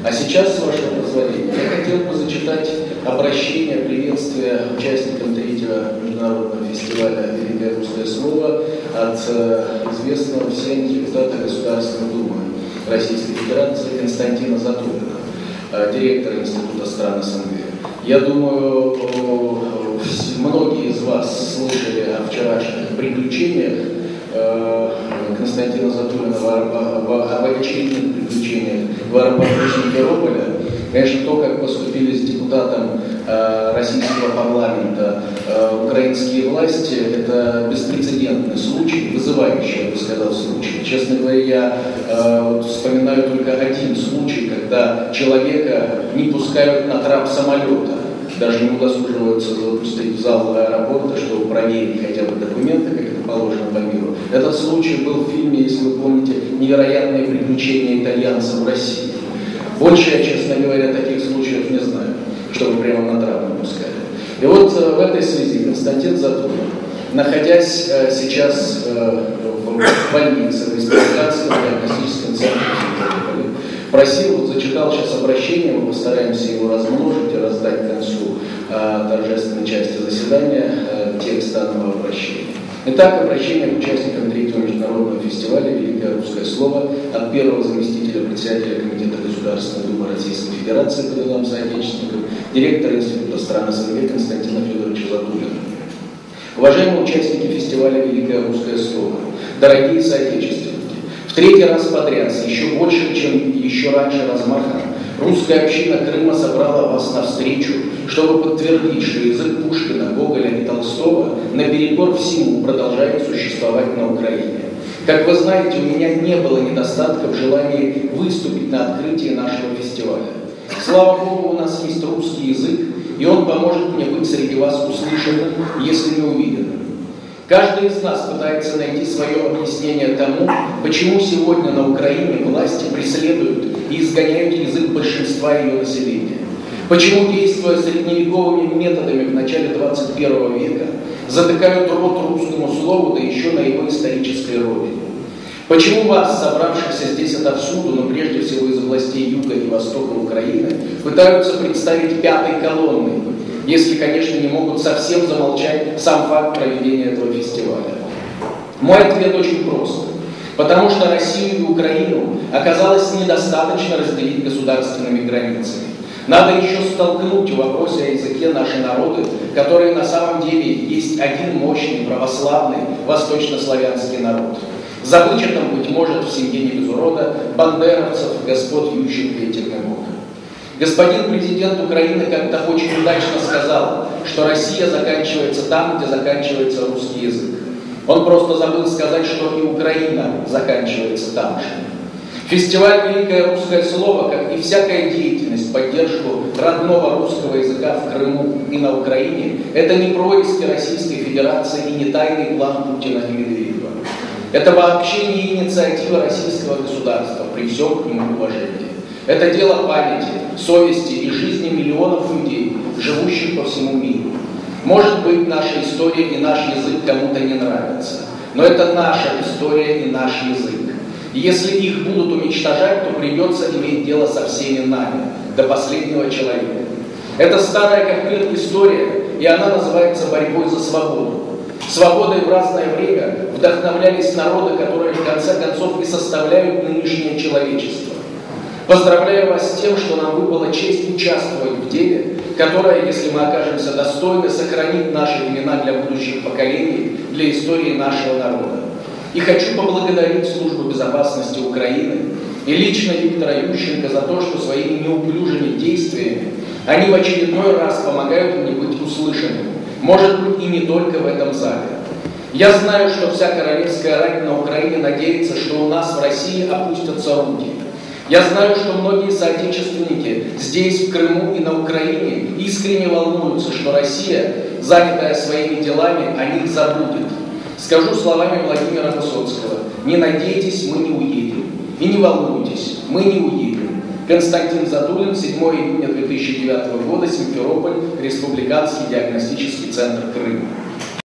А сейчас, с вашего позволения, я хотел бы зачитать обращение приветствия участникам третьего международного фестиваля «Великое русское слово» от известного всем депутата Государственной Думы Российской Федерации Константина Затулина, директора Института стран СНГ. Я думаю, многие из вас слышали о вчерашних приключениях Константина Затулина об очередных приключениях в аэропорту Симферополя. Конечно, то, как поступили с депутатом российского парламента украинские власти, это беспрецедентный случай, вызывающий, я бы сказал, случай. Честно говоря, я вспоминаю только один случай, когда человека не пускают на трап самолета, даже не удосуживаются запустить в зал аэропорта, чтобы проверить хотя бы документы, как это положено по миру. Этот случай был в фильме, если вы помните, «Невероятные приключения итальянцев в России». Больше я, честно говоря, таких случаев не знаю, чтобы прямо на трап не пускали. И вот в этой связи Константин Затулин, находясь сейчас в больнице, в республиканском диагностическом центре, просил, зачитал сейчас обращение, мы постараемся его размножить и раздать к концу торжественной части заседания текст данного обращения. Итак, обращение к участникам третьего международного фестиваля «Великое русское слово» от первого заместителя председателя Комитета Государственной Думы Российской Федерации по делам соотечественников, директора Института стран СНГ Константина Федоровича Затулина. Уважаемые участники фестиваля «Великое русское слово», дорогие соотечественники, в третий раз подряд, с еще большим, чем еще раньше размахом, русская община Крыма собрала вас навстречу, чтобы подтвердить, что язык Пушкина, Гоголя и Толстого наперекор всему продолжает существовать на Украине. Как вы знаете, у меня не было недостатка в желании выступить на открытии нашего фестиваля. Слава Богу, у нас есть русский язык, и он поможет мне быть среди вас услышанным, если не увиденным. Каждый из нас пытается найти свое объяснение тому, почему сегодня на Украине власти преследуют и изгоняют язык большинства ее населения. Почему, действуя средневековыми методами в начале 21 века, затыкают рот русскому слову, да еще на его исторической родине. Почему вас, собравшихся здесь отовсюду, но прежде всего из областей юга и востока Украины, пытаются представить пятой колонной, если, конечно, не могут совсем замолчать сам факт проведения этого фестиваля? Мой ответ очень прост. Потому что Россию и Украину оказалось недостаточно разделить государственными границами. Надо еще столкнуть в вопросе о языке наши народы, которые на самом деле есть один мощный православный восточнославянский народ. Забыть это, быть может, в семье не без урода бандеровцев, господ Ющенко и Тернополька. Господин президент Украины как-то очень удачно сказал, что Россия заканчивается там, где заканчивается русский язык. Он просто забыл сказать, что и Украина заканчивается там же. Фестиваль «Великое русское слово», как и всякая деятельность в поддержку родного русского языка в Крыму и на Украине, это не происки Российской Федерации и не тайный план Путина и Медведева. Это вообще не инициатива российского государства, при всем к нему уважении. Это дело памяти, совести и жизни миллионов людей, живущих по всему миру. Может быть, наша история и наш язык кому-то не нравятся, но это наша история и наш язык. И если их будут уничтожать, то придется иметь дело со всеми нами, до последнего человека. Это старая как мир история, и она называется борьбой за свободу. Свободой в разное время вдохновлялись народы, которые в конце концов и составляют нынешнее человечество. Поздравляю вас с тем, что нам выпала честь участвовать в деле, которое, если мы окажемся достойны, сохранит наши имена для будущих поколений, для истории нашего народа. И хочу поблагодарить Службу безопасности Украины и лично Виктора Ющенко за то, что своими неуклюжими действиями они в очередной раз помогают мне быть услышанным, может быть и не только в этом зале. Я знаю, что вся королевская рать на Украине надеется, что у нас в России опустятся руки. Я знаю, что многие соотечественники здесь, в Крыму и на Украине, искренне волнуются, что Россия, занятая своими делами, о них забудет. Скажу словами Владимира Высоцкого: не надейтесь, мы не уедем. И не волнуйтесь, мы не уедем. Константин Затулин, 7 июня 2009 года, Симферополь, Республиканский диагностический центр Крыма.